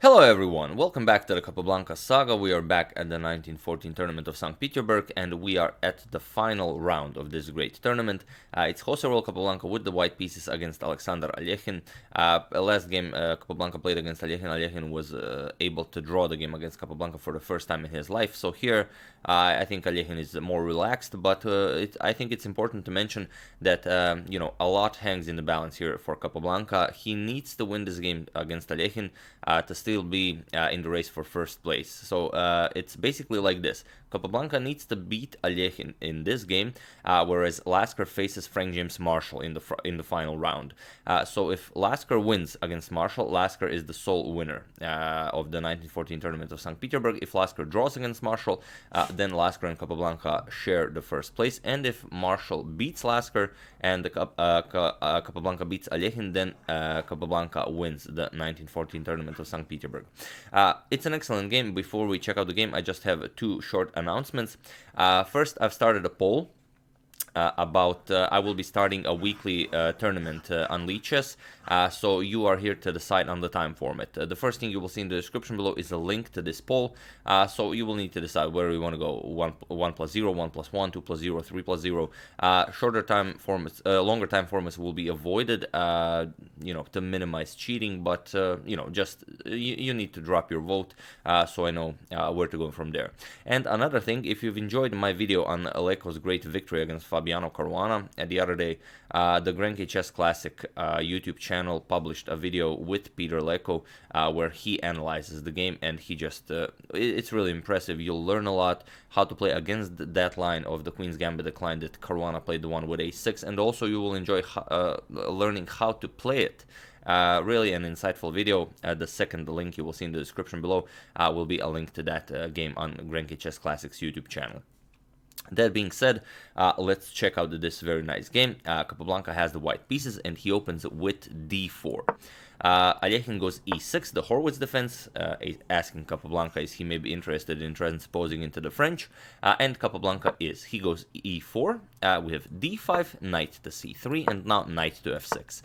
Hello everyone, welcome back to the Capablanca saga. We are back at the 1914 tournament of St Petersburg and we are at the final round of this great tournament. It's Jose Roll Capablanca with the white pieces against Alexander Alekhine. Last game Capablanca played against Alekhine. Alekhine was able to draw the game against Capablanca for the first time in his life. So here I think Alekhine is more relaxed, but I think it's important to mention that a lot hangs in the balance here for Capablanca. He needs to win this game against Alekhine to still be in the race for first place. So it's basically like this. Capablanca needs to beat Alekhine in this game, whereas Lasker faces Frank James Marshall in the final round. So if Lasker wins against Marshall, Lasker is the sole winner of the 1914 tournament of St. Petersburg. If Lasker draws against Marshall, then Lasker and Capablanca share the first place. And if Marshall beats Lasker and Capablanca beats Alekhine, then Capablanca wins the 1914 tournament of St. Petersburg. It's an excellent game. Before we check out the game, I just have two short announcements. First, I've started a poll about I will be starting a weekly tournament on Leeches, so you are here to decide on the time format. The first thing you will see in the description below is a link to this poll, so you will need to decide where you want to go: 1 plus 0, 1 plus 1, 2 plus 0, 3 plus 0. Shorter time formats, longer time formats will be avoided, to minimize cheating, but just you need to drop your vote so I know where to go from there. And another thing, if you've enjoyed my video on Aleko's great victory against Fabiano Caruana the other day, the Grenke Chess Classic YouTube channel published a video with Peter Leko where he analyzes the game, and he just it's really impressive. You'll learn a lot how to play against that line of the Queen's Gambit decline that Caruana played, the one with a6, and also you will enjoy learning how to play it. Really an insightful video. The second link you will see in the description below will be a link to that game on Grenke Chess Classics YouTube channel. That being said, let's check out this very nice game. Capablanca has the white pieces and he opens with d4. Alekhine goes e6, the Horwitz defense, asking Capablanca is he may be interested in transposing into the French, and Capablanca is. He goes e4, we have d5, knight to c3, and now knight to f6,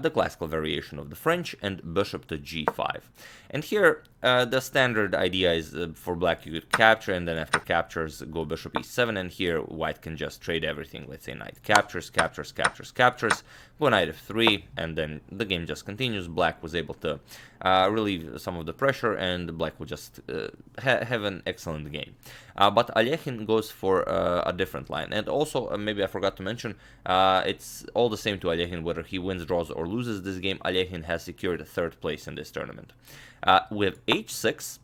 the classical variation of the French, and bishop to g5. And here, the standard idea is for black you could capture, and then after captures go bishop e7, and here white can just trade everything. Let's say knight captures, captures, captures, captures, go knight f3, and then the game just continues. Black was able to relieve some of the pressure, and black will just have an excellent game. But Alekhine goes for a different line. And also, maybe I forgot to mention, it's all the same to Alekhine whether he wins, draws, or loses this game. Alekhine has secured third place in this tournament. With h6,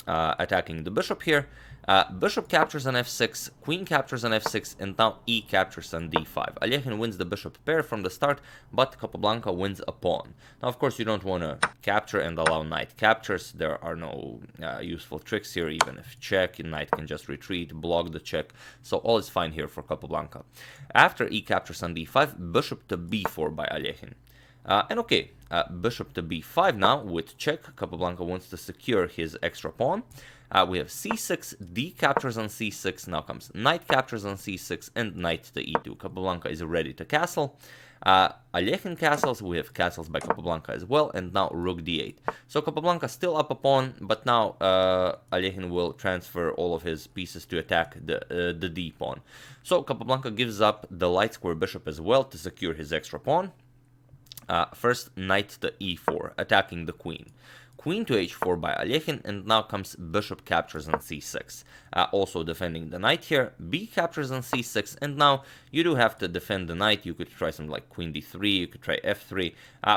attacking the bishop here. Bishop captures on f6, queen captures on f6, and now e captures on d5. Alekhine wins the bishop pair from the start, but Capablanca wins a pawn. Now, of course, you don't want to capture and allow knight captures. There are no useful tricks here. Even if check, knight can just retreat, block the check. So all is fine here for Capablanca. After e captures on d5, bishop to b4 by Alekhine. Bishop to b5 now with check. Capablanca wants to secure his extra pawn. We have c6, d captures on c6, now comes knight captures on c6, and knight to e2. Capablanca is ready to castle. Alekhine castles, we have castles by Capablanca as well, and now rook d8. So Capablanca still up a pawn, but now Alekhine will transfer all of his pieces to attack the d pawn. So Capablanca gives up the light square bishop as well to secure his extra pawn. First, knight to e4, attacking the queen. Queen to h4 by Alekhine, and now comes bishop captures on c6. Also defending the knight here, b captures on c6, and now you do have to defend the knight. You could try something like queen d3, you could try f3,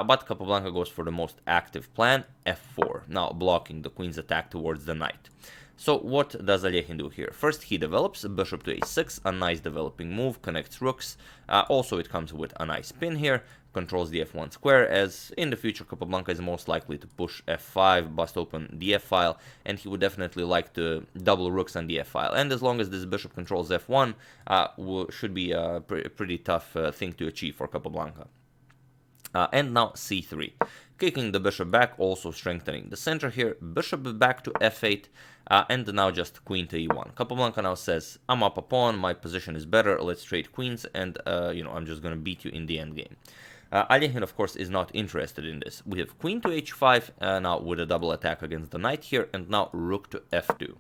but Capablanca goes for the most active plan, f4, now blocking the queen's attack towards the knight. So what does Alekhine do here? First, he develops bishop to a6, a nice developing move, connects rooks. Also, it comes with a nice pin here, controls the f1 square, as in the future Capablanca is most likely to push f5, bust open the f file, and he would definitely like to double rooks on the f file. And as long as this bishop controls f1, should be a pretty tough thing to achieve for Capablanca. And now c3. Kicking the bishop back, also strengthening the center here. Bishop back to f8, and now just queen to e1. Capablanca now says, I'm up a pawn, my position is better, let's trade queens, and I'm just going to beat you in the endgame. Alekhine, of course, is not interested in this. We have queen to h5, now with a double attack against the knight here, and now rook to f2.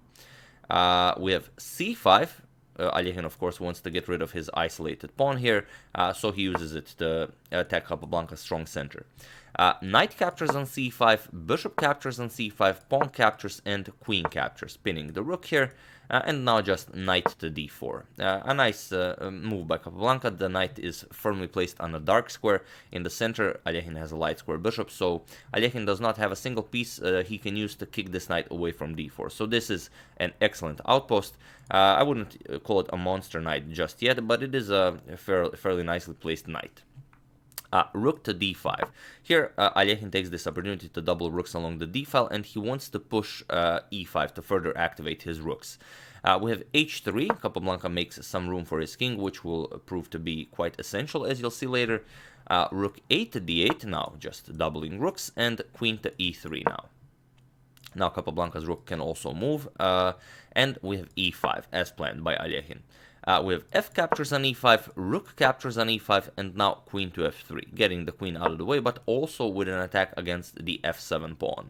We have c5. Alekhine, of course, wants to get rid of his isolated pawn here, so he uses it to attack Capablanca's strong center. Knight captures on c5, bishop captures on c5, pawn captures, and queen captures, pinning the rook here, and now just knight to d4. A nice move by Capablanca. The knight is firmly placed on a dark square. In the center, Alekhine has a light square bishop, so Alekhine does not have a single piece he can use to kick this knight away from d4. So this is an excellent outpost. I wouldn't call it a monster knight just yet, but it is a fairly nicely placed knight. Rook to d5. Here, Alekhine takes this opportunity to double rooks along the d file, and he wants to push e5 to further activate his rooks. We have h3. Capablanca makes some room for his king, which will prove to be quite essential, as you'll see later. Rook 8 to d8, now just doubling rooks, and queen to e3 now. Now Capablanca's rook can also move, and we have e5, as planned by Alekhine. We have f captures on e5, rook captures on e5, and now queen to f3, getting the queen out of the way, but also with an attack against the f7 pawn.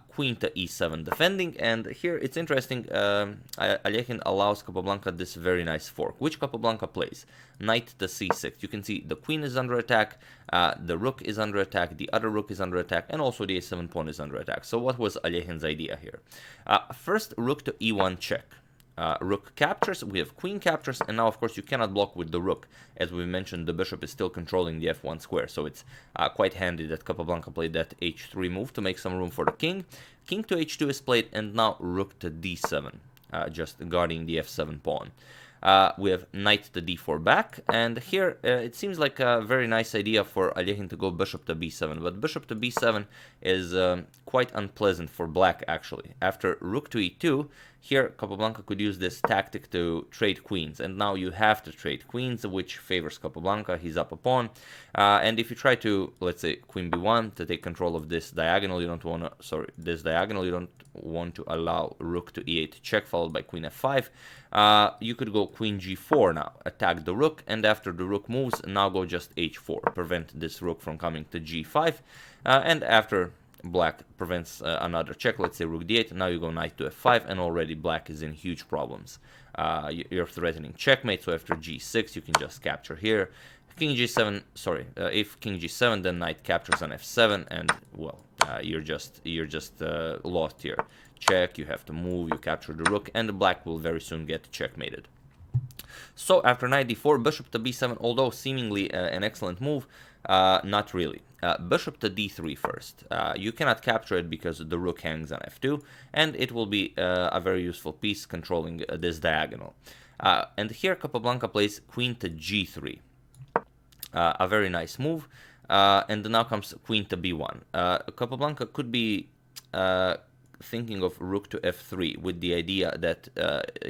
Queen to e7 defending, and here it's interesting, Alekhine allows Capablanca this very nice fork, which Capablanca plays. Knight to c6. You can see the queen is under attack, the rook is under attack, the other rook is under attack, and also the a7 pawn is under attack. So what was Alekhine's idea here? First, rook to e1 check. Rook captures, we have queen captures, and now of course you cannot block with the rook. As we mentioned, the bishop is still controlling the f1 square, so it's quite handy that Capablanca played that h3 move to make some room for the king. King to h2 is played, and now rook to d7, just guarding the f7 pawn. We have knight to d4 back, and here it seems like a very nice idea for Alekhine to go bishop to b7, but bishop to b7 is quite unpleasant for black, actually. After rook to e2, here Capablanca could use this tactic to trade queens, and now you have to trade queens, which favors Capablanca. He's up a pawn, and if you try to, let's say, queen b1 to take control of this diagonal, you don't want to allow rook to e8 check followed by queen f5. You could go queen g4 now, attack the rook, and after the rook moves, now go just h4, prevent this rook from coming to g5, and after black prevents another check, let's say rook d8, now you go knight to f5, and already black is in huge problems. You're threatening checkmate, so after g6 you can just capture here. King g7, if king g7, then knight captures on f7, and well, you're just lost here. Check, you have to move, you capture the rook, and black will very soon get checkmated. So after knight d4, bishop to b7, although seemingly an excellent move, not really. Bishop to d3 first. You cannot capture it because the rook hangs on f2, and it will be a very useful piece controlling this diagonal. And here Capablanca plays queen to g3. A very nice move, and now comes queen to b1. Capablanca could be thinking of rook to f3 with the idea that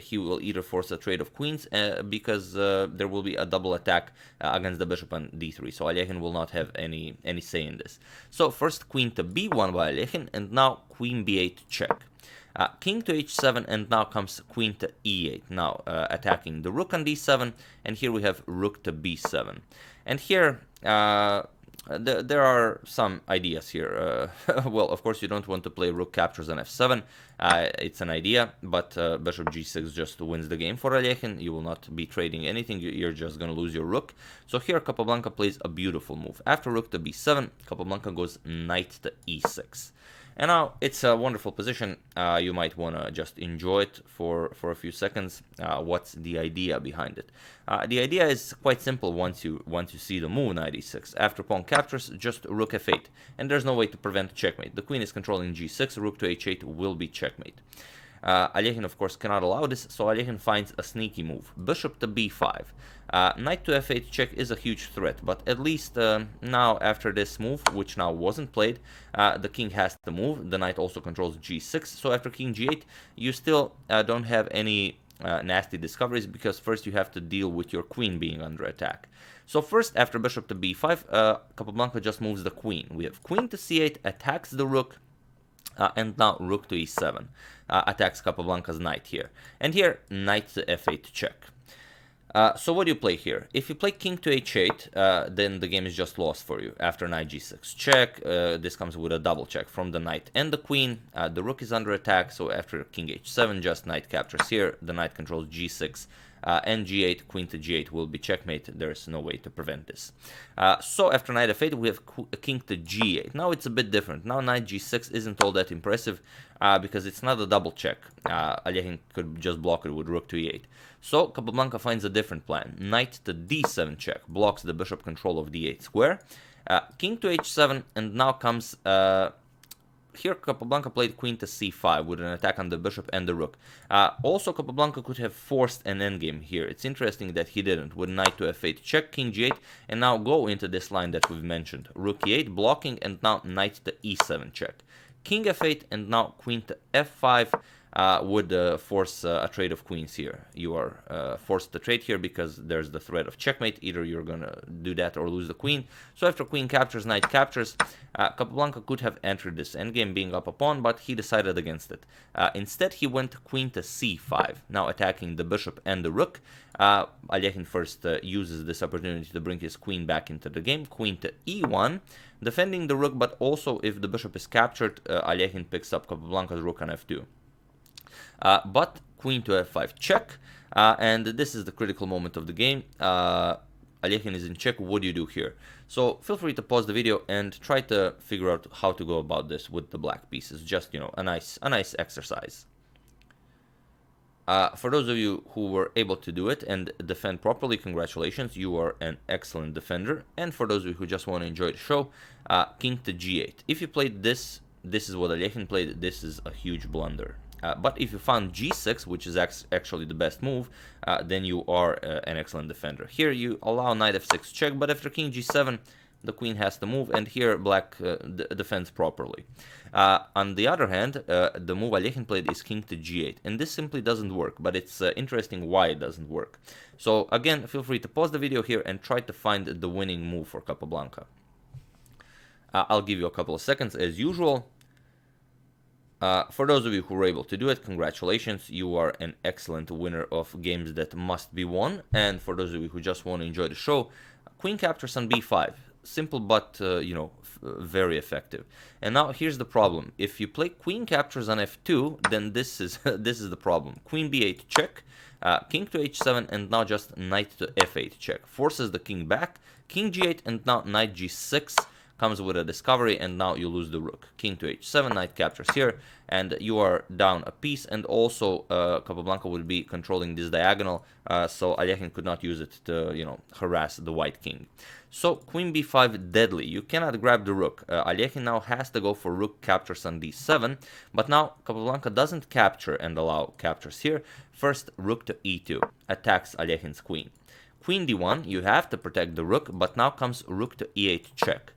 he will either force a trade of queens because there will be a double attack against the bishop on d3, so Alekhine will not have any say in this. So first queen to b1 by Alekhine, and now queen b8 check. King to h7, and now comes queen to e8, now attacking the rook on d7, and here we have rook to b7. And here there are some ideas here. Well, of course, you don't want to play rook captures on f7. It's an idea, but bishop g6 just wins the game for Alekhine. You will not be trading anything. You're just going to lose your rook. So here Capablanca plays a beautiful move. After rook to b7, Capablanca goes knight to e6. And now it's a wonderful position. You might want to just enjoy it for a few seconds. What's the idea behind it? The idea is quite simple once you see the move knight e6. After pawn captures, just rook f8. And there's no way to prevent checkmate. The queen is controlling g6, rook to h8 will be checkmate. Alekhine, of course, cannot allow this, so Alekhine finds a sneaky move. Bishop to b5. Knight to f8 check is a huge threat, but at least now after this move, which now wasn't played, the king has to move. The knight also controls g6, so after king g8, you still don't have any nasty discoveries, because first you have to deal with your queen being under attack. So first, after bishop to b5, Capablanca just moves the queen. We have queen to c8, attacks the rook, and now rook to e7, attacks Capablanca's knight here. And here, knight to f8 check. So what do you play here? If you play king to h8, then the game is just lost for you. After knight g6 check, this comes with a double check from the knight and the queen. The rook is under attack, so after king h7, just knight captures here. The knight controls g6 and g8, queen to g8 will be checkmate. There's no way to prevent this. So after knight f8, we have king to g8. Now it's a bit different. Now knight g6 isn't all that impressive because it's not a double check. Alekhine could just block it with rook to e8. So Capablanca finds a different plan. Knight to d7 check, blocks the bishop control of d8 square. King to h7, and now comes... Here Capablanca played queen to c5 with an attack on the bishop and the rook. Also Capablanca could have forced an endgame here. It's interesting that he didn't, with knight to f8 check, king g8, and now go into this line that we've mentioned. Rook e8 blocking, and now knight to e7 check. King f8, and now queen to f5 would force a trade of queens here. You are forced to trade here because there's the threat of checkmate. Either you're gonna do that or lose the queen. So after queen captures, knight captures, Capablanca could have entered this endgame being up a pawn, but he decided against it. Instead, he went queen to c5, now attacking the bishop and the rook. Alekhine first uses this opportunity to bring his queen back into the game. Queen to e1, defending the rook, but also if the bishop is captured, Alekhine picks up Capablanca's rook on f2. But queen to f5 check, and this is the critical moment of the game. Alekhine is in check. What do you do here? So feel free to pause the video and try to figure out how to go about this with the black pieces. Just, you know, a nice exercise. For those of you who were able to do it and defend properly, congratulations, you are an excellent defender. And for those of you who just want to enjoy the show, king to g8. If you played this is what Alekhine played. This is a huge blunder. But if you found g6, which is actually the best move, then you are an excellent defender. Here you allow knight f6 check, but after king g7, the queen has to move, and here black defends properly. On the other hand, the move Alekhine played is king to g8, and this simply doesn't work, but it's interesting why it doesn't work. So again, feel free to pause the video here and try to find the winning move for Capablanca. I'll give you a couple of seconds as usual. For those of you who were able to do it, congratulations, you are an excellent winner of games that must be won. And for those of you who just want to enjoy the show, queen captures on b5. Simple but, you know, very effective. And now here's the problem. If you play queen captures on f2, then this is the problem. Queen b8 check, king to h7, and now just knight to f8 check. Forces the king back, king g8, and now knight g6. Comes with a discovery, and now you lose the rook. King to h7, knight captures here, and you are down a piece, and also Capablanca will be controlling this diagonal, so Alekhine could not use it to, you know, harass the white king. So queen b5 deadly. You cannot grab the rook. Alekhine now has to go for rook captures on d7, but now Capablanca doesn't capture and allow captures here. First, rook to e2, attacks Alekhine's queen. Queen d1, you have to protect the rook, but now comes rook to e8 check.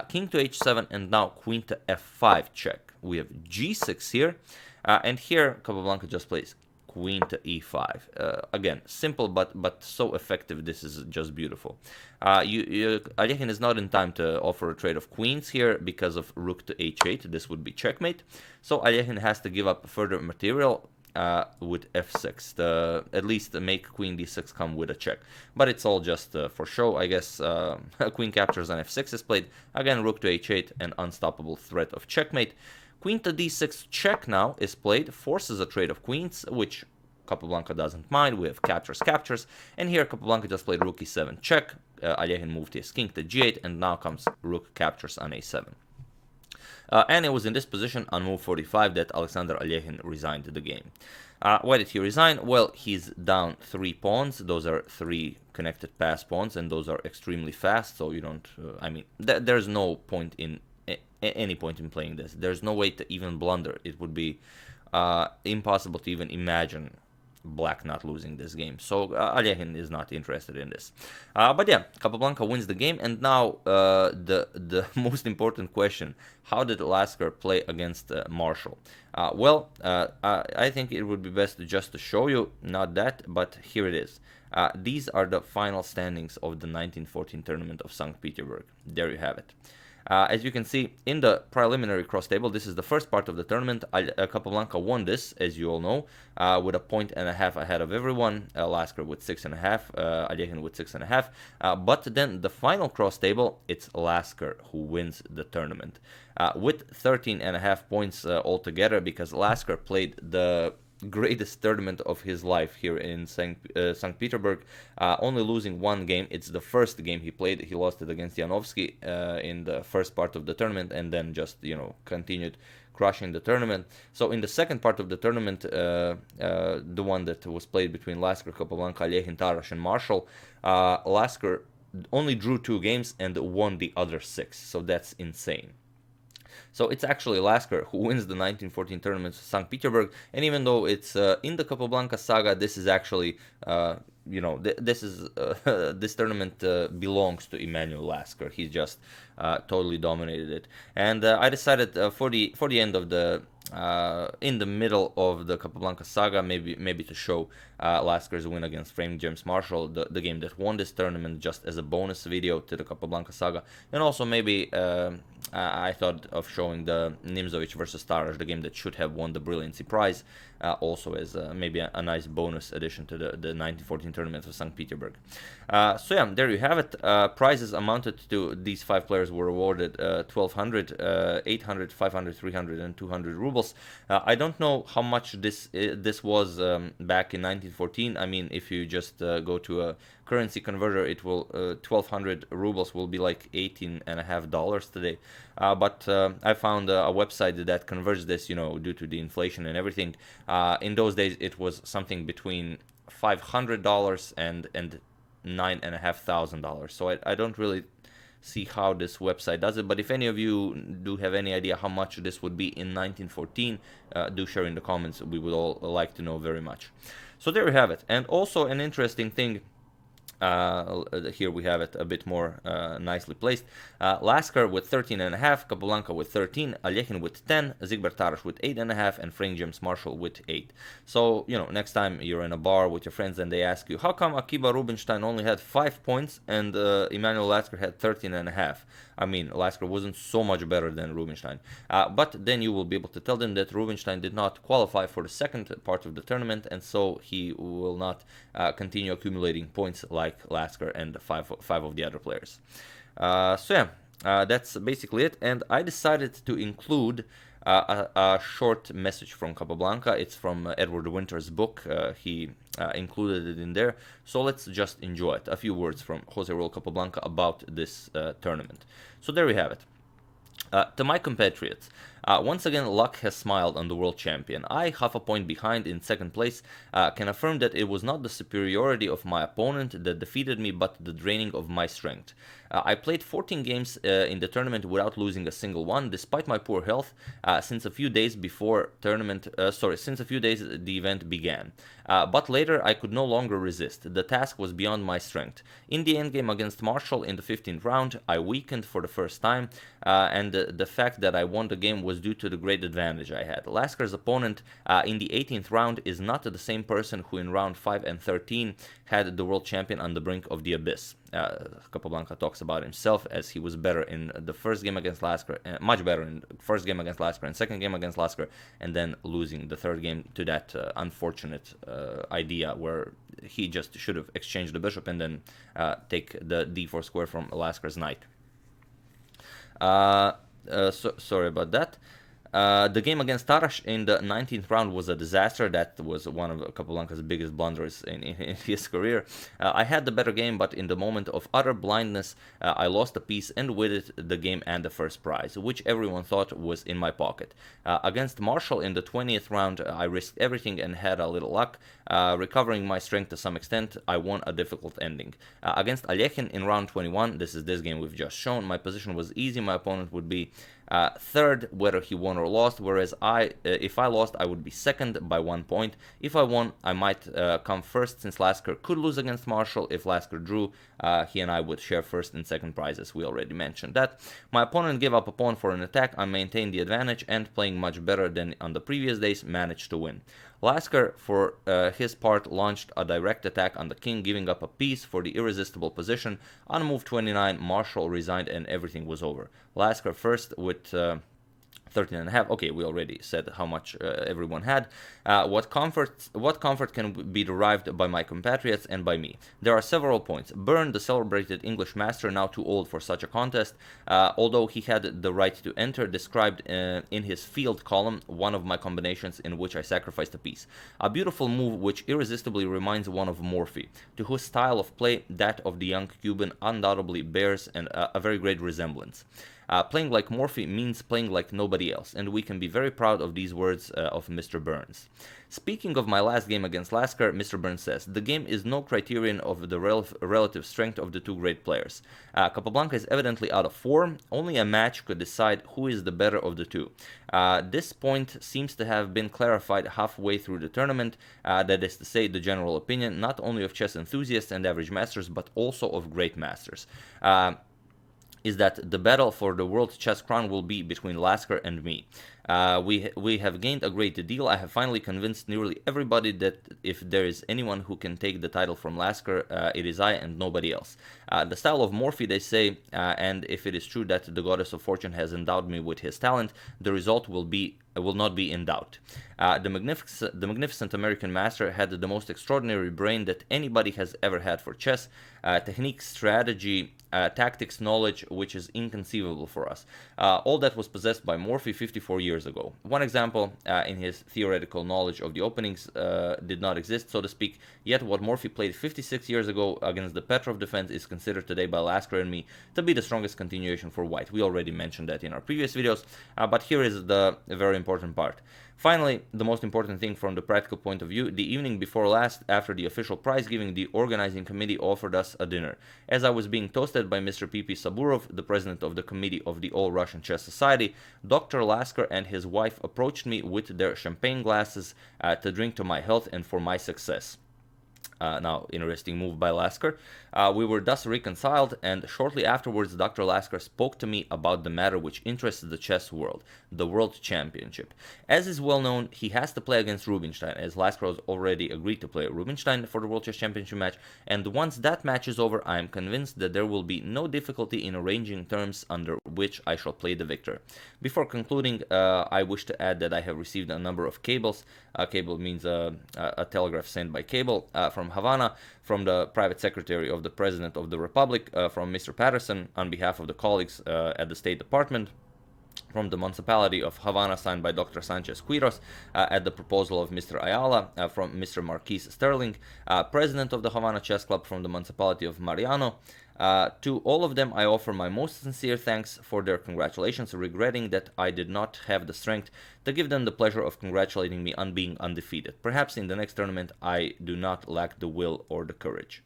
King to h7, and now queen to f5 check. We have g6 here, and here Capablanca just plays queen to e5. Again, simple but so effective. This is just beautiful. Alekhine is not in time to offer a trade of queens here because of rook to h8. This would be checkmate. So Alekhine has to give up further material with f6 to at least make queen d6 come with a check, but it's all just for show, I guess. Queen captures on f6 is played. Again, rook to h8, an unstoppable threat of checkmate. Queen to d6 check now is played, forces a trade of queens, which Capablanca doesn't mind. We have captures, and here Capablanca just played rook e7 check. Alekhine moved his king to g8, and now comes rook captures on a7. And it was in this position on move 45 that Alexander Alekhine resigned the game. Why did he resign? Well, he's down 3 pawns. Those are 3 connected pass pawns, and those are extremely fast, so you don't... I mean, there's no point in... any point in playing this. There's no way to even blunder. It would be impossible to even imagine black not losing this game. So Alekhine is not interested in this. But yeah, Capablanca wins the game, and now the most important question: how did Lasker play against Marshall? Well, I think it would be best just to show you, not that, but here it is. These are the final standings of the 1914 tournament of St. Petersburg. There you have it. As you can see, in the preliminary cross table, this is the first part of the tournament. Capablanca won this, as you all know, with a 1.5 ahead of everyone. Lasker with 6.5, Alekhine with 6.5. But then the final cross table, it's Lasker who wins the tournament with 13.5 points altogether, because Lasker played the greatest tournament of his life here in St. Petersburg, only losing one game. It's the first game he played. He lost it against Janovsky in the first part of the tournament, and then just, continued crushing the tournament. So in the second part of the tournament, the one that was played between Lasker, Capablanca, Alekhine, Tarash, and Marshall, Lasker only drew 2 games and won the other 6. So that's insane. So it's actually Lasker who wins the 1914 tournament of St. Petersburg, and even though it's in the Capablanca saga, this is actually, this tournament belongs to Emanuel Lasker. He just totally dominated it, and I decided for the end of the in the middle of the Capablanca saga, maybe to show Lasker's win against Frank James Marshall, the game that won this tournament, just as a bonus video to the Capablanca saga, and also maybe I thought of showing the Nimzovic versus Tarash, the game that should have won the Brilliancy Prize, also as maybe a nice bonus addition to the 1914 tournament of St. Petersburg. So yeah, there you have it. Prizes amounted to, these 5 players were awarded 1,200, 800, 500, 300, and 200 rubles. I don't know how much this was back in 1914. I mean, if you just go to a currency converter, it will 1,200 rubles will be like $18.50 today. But I found a website that converts this, due to the inflation and everything. In those days, it was something between $500 and $9,500. So I don't really see how this website does it, but if any of you do have any idea how much this would be in 1914, do share in the comments. We would all like to know very much. So there you have it. And also an interesting thing, here we have it a bit more nicely placed. Lasker with 13.5, Capablanca with 13, Alekhine with 10, Zigbert Tarash with 8.5, and Frank James Marshall with 8. So, next time you're in a bar with your friends and they ask you, how come Akiba Rubinstein only had 5 points and Emanuel Lasker had 13.5? I mean, Lasker wasn't so much better than Rubinstein. But then you will be able to tell them that Rubinstein did not qualify for the second part of the tournament, and so he will not continue accumulating points like Lasker and five of the other players. So yeah, that's basically it. And I decided to include a short message from Capablanca. It's from Edward Winter's book. He included it in there. So let's just enjoy it. A few words from Jose Raul Capablanca about this tournament. So there we have it. To my compatriots, once again luck has smiled on the world champion. I, half a point behind in second place, can affirm that it was not the superiority of my opponent that defeated me, but the draining of my strength. I played 14 games in the tournament without losing a single one, despite my poor health, since a few days before since a few days the event began. But later I could no longer resist. The task was beyond my strength. In the endgame against Marshall in the 15th round, I weakened for the first time, and the fact that I won the game was due to the great advantage I had. Lasker's opponent in the 18th round is not the same person who in round 5 and 13 had the world champion on the brink of the abyss. Capablanca talks about himself as he was better in the first game against Lasker, much better in the first game against Lasker and second game against Lasker, and then losing the third game to that unfortunate idea where he just should have exchanged the bishop and then take the d4 square from Lasker's knight. Sorry about that. The game against Tarash in the 19th round was a disaster. That was one of Capablanca's biggest blunders in his career. I had the better game, but in the moment of utter blindness, I lost a piece and with it the game and the first prize, which everyone thought was in my pocket. Against Marshall in the 20th round, I risked everything and had a little luck. Recovering my strength to some extent, I won a difficult ending. Against Alekhine in round 21, this is this game we've just shown, my position was easy. My opponent would be third whether he won or lost, whereas if I lost, I would be second by 1 point. If I won, I might come first, since Lasker could lose against Marshall. If Lasker drew, he and I would share first and second prizes. We already mentioned that. My opponent gave up a pawn for an attack. I maintained the advantage and, playing much better than on the previous days, managed to win. Lasker, for his part, launched a direct attack on the king, giving up a piece for the irresistible position. On move 29, Marshall resigned and everything was over. Lasker first with 13.5. Okay, we already said how much everyone had. What comfort can be derived by my compatriots and by me? There are several points. Byrne, the celebrated English master, now too old for such a contest, although he had the right to enter, described in his field column one of my combinations in which I sacrificed a piece. A beautiful move which irresistibly reminds one of Morphy, to whose style of play that of the young Cuban undoubtedly bears a very great resemblance. Playing like Morphy means playing like nobody else, and we can be very proud of these words of Mr. Burns. Speaking of my last game against Lasker, Mr. Burns says, the game is no criterion of the relative strength of the two great players. Capablanca is evidently out of form. Only a match could decide who is the better of the two. This point seems to have been clarified halfway through the tournament, that is to say, the general opinion not only of chess enthusiasts and average masters, but also of great masters. Is that the battle for the world chess crown will be between Lasker and me. We have gained a great deal. I have finally convinced nearly everybody that if there is anyone who can take the title from Lasker, it is I and nobody else. The style of Morphy, they say, and if it is true that the goddess of fortune has endowed me with his talent, the result will not be in doubt. The magnificent American master had the most extraordinary brain that anybody has ever had for chess, technique, strategy, tactics, knowledge, which is inconceivable for us. All that was possessed by Morphy 54 years ago. One example in his theoretical knowledge of the openings did not exist, so to speak, yet what Morphy played 56 years ago against the Petrov defense is considered today by Lasker and me to be the strongest continuation for White. We already mentioned that in our previous videos, but here is the very important part. Finally, the most important thing from the practical point of view, the evening before last, after the official prize giving, the organizing committee offered us a dinner. As I was being toasted by Mr. P.P. Saburov, the president of the committee of the All-Russian Chess Society, Dr. Lasker and his wife approached me with their champagne glasses to drink to my health and for my success. Now, interesting move by Lasker. We were thus reconciled, and shortly afterwards Dr. Lasker spoke to me about the matter which interests the chess world, the World Championship. As is well known, he has to play against Rubinstein, as Lasker has already agreed to play Rubinstein for the World Chess Championship match, and once that match is over, I am convinced that there will be no difficulty in arranging terms under which I shall play the victor. Before concluding, I wish to add that I have received a number of cables. Cable means a telegraph sent by cable from Havana, from the private secretary of the President of the Republic, from Mr. Patterson on behalf of the colleagues at the State Department, from the municipality of Havana, signed by Dr. Sanchez Quiros, at the proposal of Mr. Ayala, from Mr. Marquis Sterling, president of the Havana Chess Club from the municipality of Mariano. To all of them I offer my most sincere thanks for their congratulations, regretting that I did not have the strength to give them the pleasure of congratulating me on being undefeated. Perhaps in the next tournament I do not lack the will or the courage.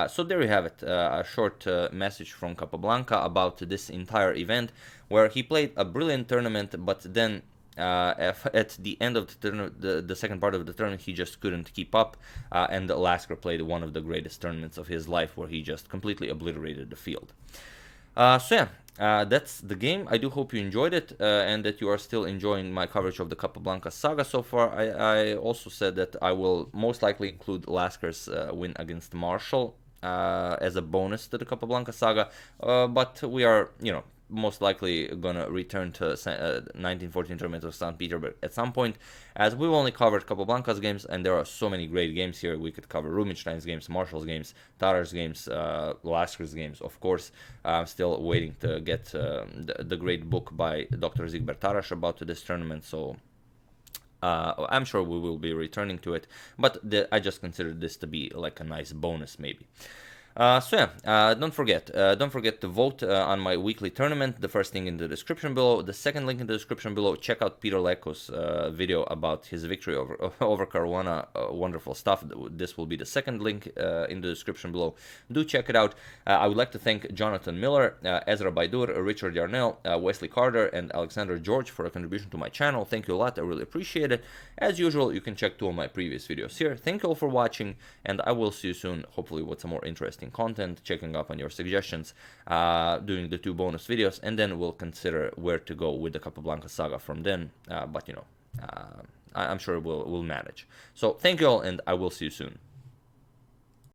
So there you have it, a short message from Capablanca about this entire event, where he played a brilliant tournament, but then at the end of the second part of the tournament, he just couldn't keep up, and Lasker played one of the greatest tournaments of his life, where he just completely obliterated the field. So yeah, that's the game. I do hope you enjoyed it, and that you are still enjoying my coverage of the Capablanca saga so far. I also said that I will most likely include Lasker's win against Marshall as a bonus to the Capablanca saga, but we are, most likely gonna return to 1914 Tournament of St. Petersburg at some point, as we've only covered Capablanca's games, and there are so many great games here. We could cover Rubinstein's games, Marshall's games, Tarar's games, Lasker's games. Of course, I'm still waiting to get the great book by Dr. Zygmunt Tarash about this tournament, so I'm sure we will be returning to it, but I just considered this to be like a nice bonus maybe. So yeah, don't forget to vote on my weekly tournament. The first link in the description below. The second link in the description below. Check out Peter Leko's video about his victory over Caruana. Wonderful stuff. This will be the second link in the description below. Do check it out. I would like to thank Jonathan Miller, Ezra Baidur, Richard Yarnell, Wesley Carter, and Alexander George for a contribution to my channel. Thank you a lot. I really appreciate it. As usual, you can check two of my previous videos here. Thank you all for watching, and I will see you soon, hopefully with some more interesting content, checking up on your suggestions, doing the two bonus videos, and then we'll consider where to go with the Capablanca saga from then. But I'm sure we'll manage. So thank you all, and I will see you soon.